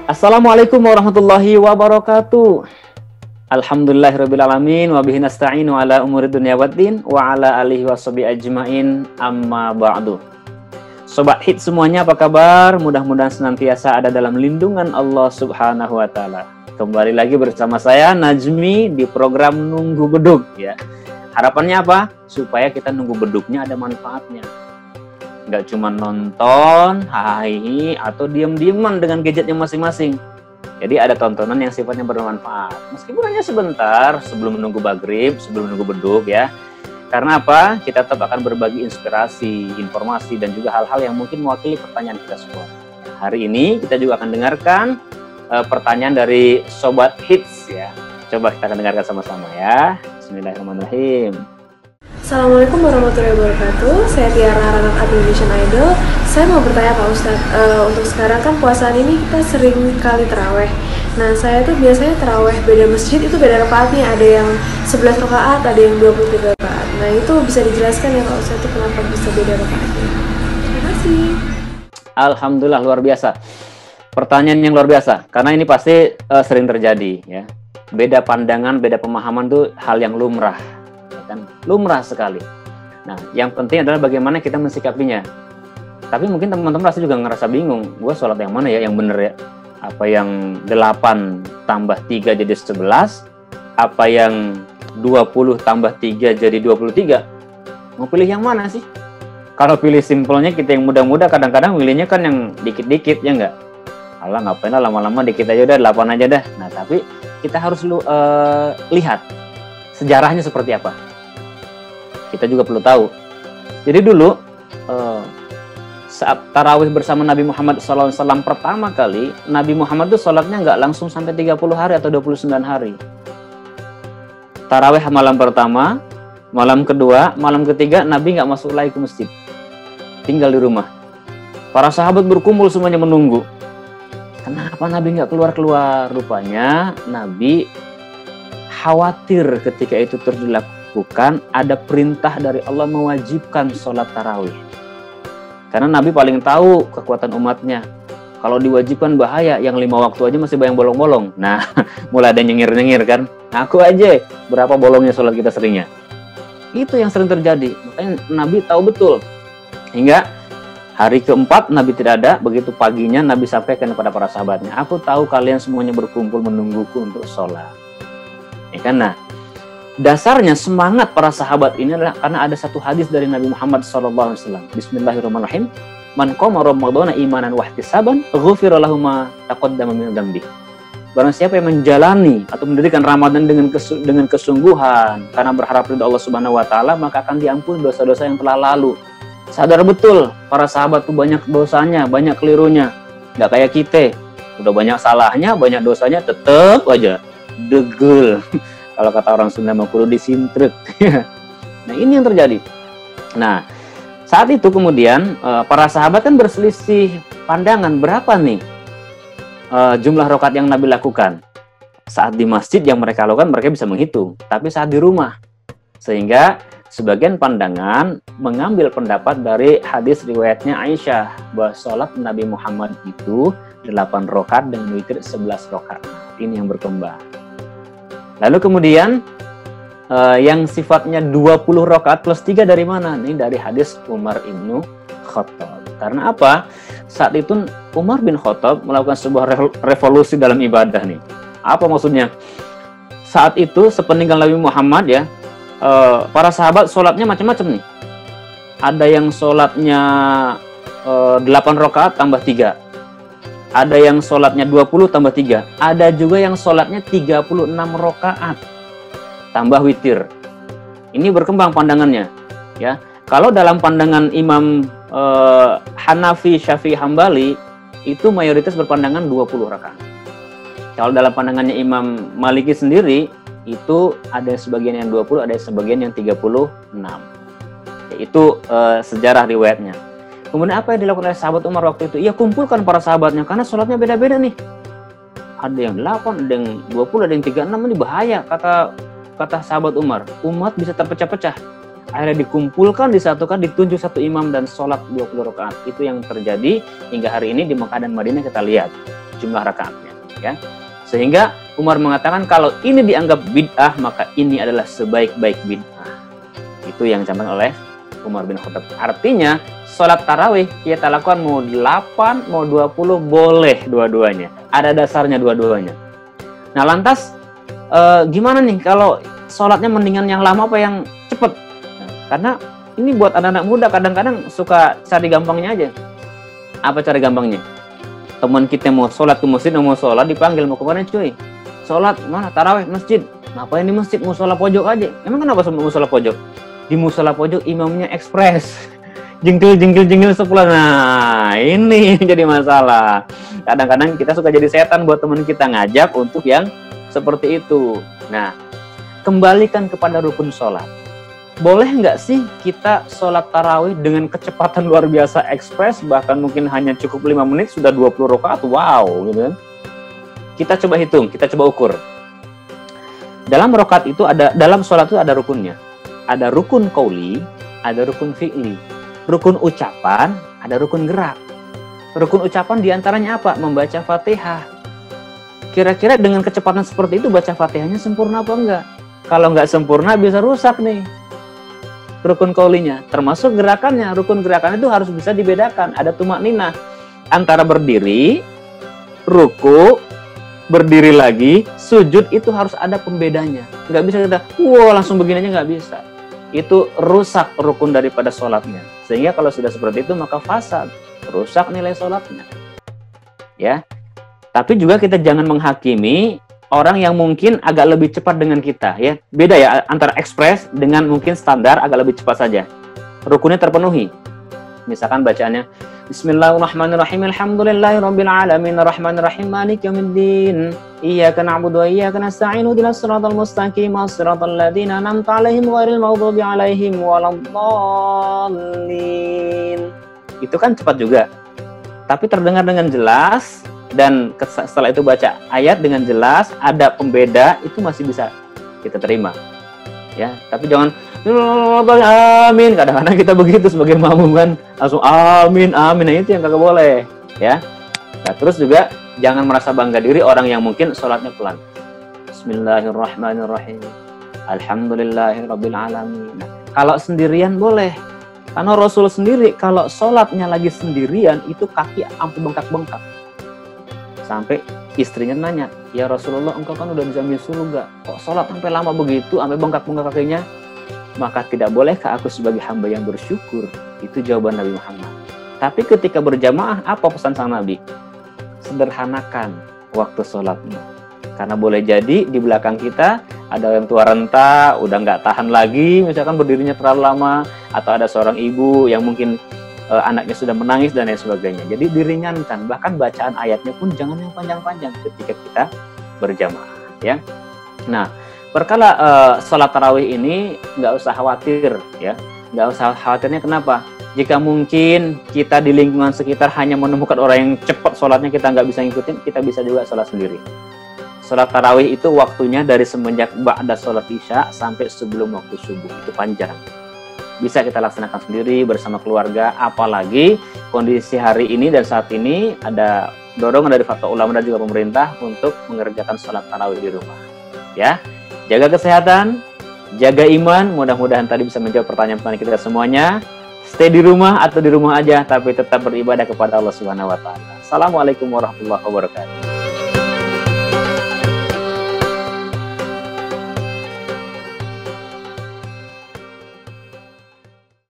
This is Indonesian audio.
Assalamualaikum warahmatullahi wabarakatuh. Alhamdulillahirrabbilalamin wa bihi nasta'inu ala umuri dunya waddin wa ala alihi washabihi ajmain amma ba'du. Sobat Hit semuanya, apa kabar? Mudah-mudahan senantiasa ada dalam lindungan Allah Subhanahu wa taala. Kembali lagi bersama saya Najmi di program Nunggu Bedug ya. Harapannya apa? Supaya kita nunggu bedugnya ada manfaatnya. Nggak cuma nonton, hahihi, atau diem-dieman dengan gadgetnya masing-masing. Jadi ada tontonan yang sifatnya bermanfaat. Meskipun hanya sebentar sebelum menunggu maghrib, sebelum menunggu bedug ya. Karena apa? Kita tetap akan berbagi inspirasi, informasi, dan juga hal-hal yang mungkin mewakili pertanyaan kita semua. Hari ini kita juga akan dengarkan pertanyaan dari Sobat Hits ya. Coba kita akan dengarkan sama-sama ya. Bismillahirrahmanirrahim. Assalamualaikum warahmatullahi wabarakatuh. Saya Tiara Ranat Indonesian Idol. Saya mau bertanya Pak Ustadz, untuk sekarang kan puasaan ini kita sering kali terawih. Nah, saya tuh biasanya terawih beda masjid itu beda rakaatnya. Ada yang 11 rakaat, ada yang 23 rakaat. Nah, itu bisa dijelaskan ya Pak Ustadz itu kenapa bisa beda rakaatnya? Terima kasih. Alhamdulillah, luar biasa. Pertanyaan yang luar biasa, karena ini pasti sering terjadi ya. Beda pandangan, beda pemahaman tuh hal yang lumrah. Kan lumrah sekali. Nah, yang penting adalah bagaimana kita mensikapinya. Tapi mungkin teman-teman pasti juga ngerasa bingung, gue sholat yang mana ya yang bener ya? Apa yang 8 tambah 3 jadi 11? Apa yang 20 tambah 3 jadi 23? Mau pilih yang mana sih? Kalau pilih simpelnya kita yang muda-muda, kadang-kadang pilihnya kan yang dikit-dikit, ya enggak? Alah, ngapain lah lama-lama dikit aja udah, 8 aja dah. Nah, tapi kita harus lihat sejarahnya seperti apa. Kita juga perlu tahu. Jadi dulu saat tarawih bersama Nabi Muhammad SAW pertama kali, Nabi Muhammad itu sholatnya nggak langsung sampai 30 hari atau 29 hari. Tarawih malam pertama, malam kedua, malam ketiga Nabi nggak masuk lagi ke masjid, tinggal di rumah. Para sahabat berkumpul semuanya menunggu. Kenapa Nabi nggak keluar-keluar? Rupanya Nabi khawatir ketika itu terus dilakukan ada perintah dari Allah mewajibkan sholat tarawih. Karena Nabi paling tahu kekuatan umatnya. Kalau diwajibkan bahaya, yang 5 waktu aja masih banyak bolong-bolong. Nah, mulai ada nyengir-nyengir kan. Aku aja berapa bolongnya sholat kita seringnya. Itu yang sering terjadi. Makanya Nabi tahu betul. Hingga hari keempat Nabi tidak ada. Begitu paginya Nabi sampaikan kepada para sahabatnya, aku tahu kalian semuanya berkumpul menungguku untuk sholat. Ya kan? Nah, dasarnya semangat para sahabat ini adalah karena ada satu hadis dari Nabi Muhammad SAW. Bismillahirrahmanirrahim. Man qama ramadhana imanan wa ihtisaban, ghufira lahu ma taqaddama min dzambi. Barang siapa yang menjalani atau mendirikan Ramadan dengan kesungguhan karena berharap ridha Allah Subhanahu wa taala, maka akan diampuni dosa-dosa yang telah lalu. Sadar betul para sahabat tuh banyak dosanya, banyak kelirunya. Enggak kayak kita. Udah banyak salahnya, banyak dosanya, tetap aja degel. Kalau kata orang Sunda mah kudu disintrek. Nah, ini yang terjadi. Nah, saat itu kemudian para sahabat kan berselisih pandangan berapa nih jumlah rakaat yang Nabi lakukan. Saat di masjid yang mereka lakukan mereka bisa menghitung, tapi saat di rumah. Sehingga sebagian pandangan mengambil pendapat dari hadis riwayatnya Aisyah bahwa sholat Nabi Muhammad itu 8 rakaat dengan witir 11 rakaat. Ini yang berkembang. Lalu kemudian yang sifatnya 20 rakaat plus 3 dari mana? Ini dari hadis Umar ibnu Khattab. Karena apa? Saat itu Umar bin Khattab melakukan sebuah revolusi dalam ibadah nih. Apa maksudnya? Saat itu sepeninggal Nabi Muhammad ya, para sahabat sholatnya macam-macam nih. Ada yang sholatnya 8 rakaat tambah 3. Ada yang sholatnya 20 tambah 3. Ada juga yang sholatnya 36 rakaat tambah witir. Ini berkembang pandangannya ya. Kalau dalam pandangan Imam Hanafi, Syafi'i, Hambali itu mayoritas berpandangan 20 rakaat. Kalau dalam pandangannya Imam Maliki sendiri itu ada sebagian yang 20, ada sebagian yang 36. Itu sejarah riwayatnya. Kemudian apa yang dilakukan oleh sahabat Umar waktu itu? Ia kumpulkan para sahabatnya karena sholatnya beda-beda nih. Ada yang 8, ada yang 20, ada yang 36. Ini bahaya kata sahabat Umar. Umat bisa terpecah-pecah. Akhirnya dikumpulkan, disatukan, ditunjuk satu imam dan sholat 20 rakaat. Itu yang terjadi hingga hari ini di Mekah dan Madinah kita lihat. jumlah rakaatnya, ya. Sehingga Umar mengatakan kalau ini dianggap bid'ah, maka ini adalah sebaik-baik bid'ah. Itu yang disampaikan oleh Umar bin Khattab. Artinya, sholat tarawih kita lakukan mau 8, mau 20, boleh dua-duanya. Ada dasarnya dua-duanya. Nah, lantas gimana nih kalau sholatnya mendingan yang lama apa yang cepet? Nah, karena ini buat anak-anak muda kadang-kadang suka cari gampangnya aja. Apa cara gampangnya? Teman kita mau sholat ke masjid, mau sholat dipanggil, mau kemana cuy? Sholat mana? Tarawih masjid. Ngapain di masjid? Musola pojok aja. Emang kenapa musola pojok? Di musola pojok imamnya ekspres, jengkel sepulang. Nah, ini jadi masalah. Kadang-kadang kita suka jadi setan buat teman kita, ngajak untuk yang seperti itu. Nah, kembalikan kepada rukun sholat. Boleh nggak sih kita sholat tarawih dengan kecepatan luar biasa ekspres, bahkan mungkin hanya cukup 5 menit sudah 20 rakaat? Wow, gitu kan? Kita coba hitung, kita coba ukur. Dalam rakaat itu dalam sholat itu ada rukunnya. Ada rukun qauli, ada rukun fi'li. Rukun ucapan, ada rukun gerak. Rukun ucapan diantaranya apa? Membaca Fatihah. Kira-kira dengan kecepatan seperti itu baca Fatihahnya sempurna apa enggak? Kalau enggak sempurna bisa rusak nih rukun qaulinya. Termasuk gerakannya. Rukun gerakan itu harus bisa dibedakan. Ada tumakninah antara berdiri, ruku, berdiri lagi, sujud, itu harus ada pembedanya. Nggak bisa kita, langsung begini aja, nggak bisa. Itu rusak rukun daripada sholatnya. Sehingga kalau sudah seperti itu maka fasad, rusak nilai sholatnya. Ya, tapi juga kita jangan menghakimi orang yang mungkin agak lebih cepat dengan kita. Ya, beda ya antara ekspres dengan mungkin standar agak lebih cepat saja. Rukunnya terpenuhi. Misalkan bacaannya Bismillahirrahmanirrahim. Alhamdulillahirabbil alamin arrahmanirrahim maliki yaumiddin. Iyyaka na'budu wa iyyaka nasta'in ihdinas siratal mustaqim siratal ladzina an'amta 'alaihim ghairil maghdubi 'alaihim waladdallin. Itu kan cepat juga. Tapi terdengar dengan jelas, dan setelah itu baca ayat dengan jelas, ada pembeda, itu masih bisa kita terima. Ya, tapi jangan amin. Kadang-kadang kita begitu sebagai makmum kan, langsung amin. Nah, itu yang kagak boleh, ya. Nah, terus juga jangan merasa bangga diri orang yang mungkin sholatnya pelan. Bismillahirrahmanirrahim. Alhamdulillahirabbil alamin. Nah, kalau sendirian boleh. Karena Rasul sendiri kalau sholatnya lagi sendirian itu kaki sampai bengkak-bengkak. Sampai istrinya nanya, "Ya Rasulullah, engkau kan udah bisa misul nggak? Kok sholat sampai lama begitu, sampai bengkak-bengkak kakinya?" Maka tidak bolehkah aku sebagai hamba yang bersyukur? Itu jawaban Nabi Muhammad. Tapi ketika berjamaah, apa pesan sang Nabi? Sederhanakan waktu sholatnya. Karena boleh jadi di belakang kita ada yang tua renta, udah nggak tahan lagi, misalkan berdirinya terlalu lama, atau ada seorang ibu yang mungkin anaknya sudah menangis dan lain sebagainya. Jadi diringankan, bahkan bacaan ayatnya pun jangan yang panjang-panjang ketika kita berjamaah, ya. Nah, perkala sholat tarawih ini nggak usah khawatir, ya. Nggak usah khawatirnya kenapa? Jika mungkin kita di lingkungan sekitar hanya menemukan orang yang cepat sholatnya, kita nggak bisa ngikutin, kita bisa juga sholat sendiri. Sholat tarawih itu waktunya dari semenjak ba'da sholat isya sampai sebelum waktu subuh, itu panjang. Bisa kita laksanakan sendiri bersama keluarga, apalagi kondisi hari ini dan saat ini ada dorongan dari fatwa ulama dan juga pemerintah untuk mengerjakan sholat tarawih di rumah. Ya, jaga kesehatan, jaga iman. Mudah-mudahan tadi bisa menjawab pertanyaan kita semuanya. Stay di rumah atau di rumah aja, tapi tetap beribadah kepada Allah Subhanahu wa Ta'ala. Assalamualaikum warahmatullahi wabarakatuh.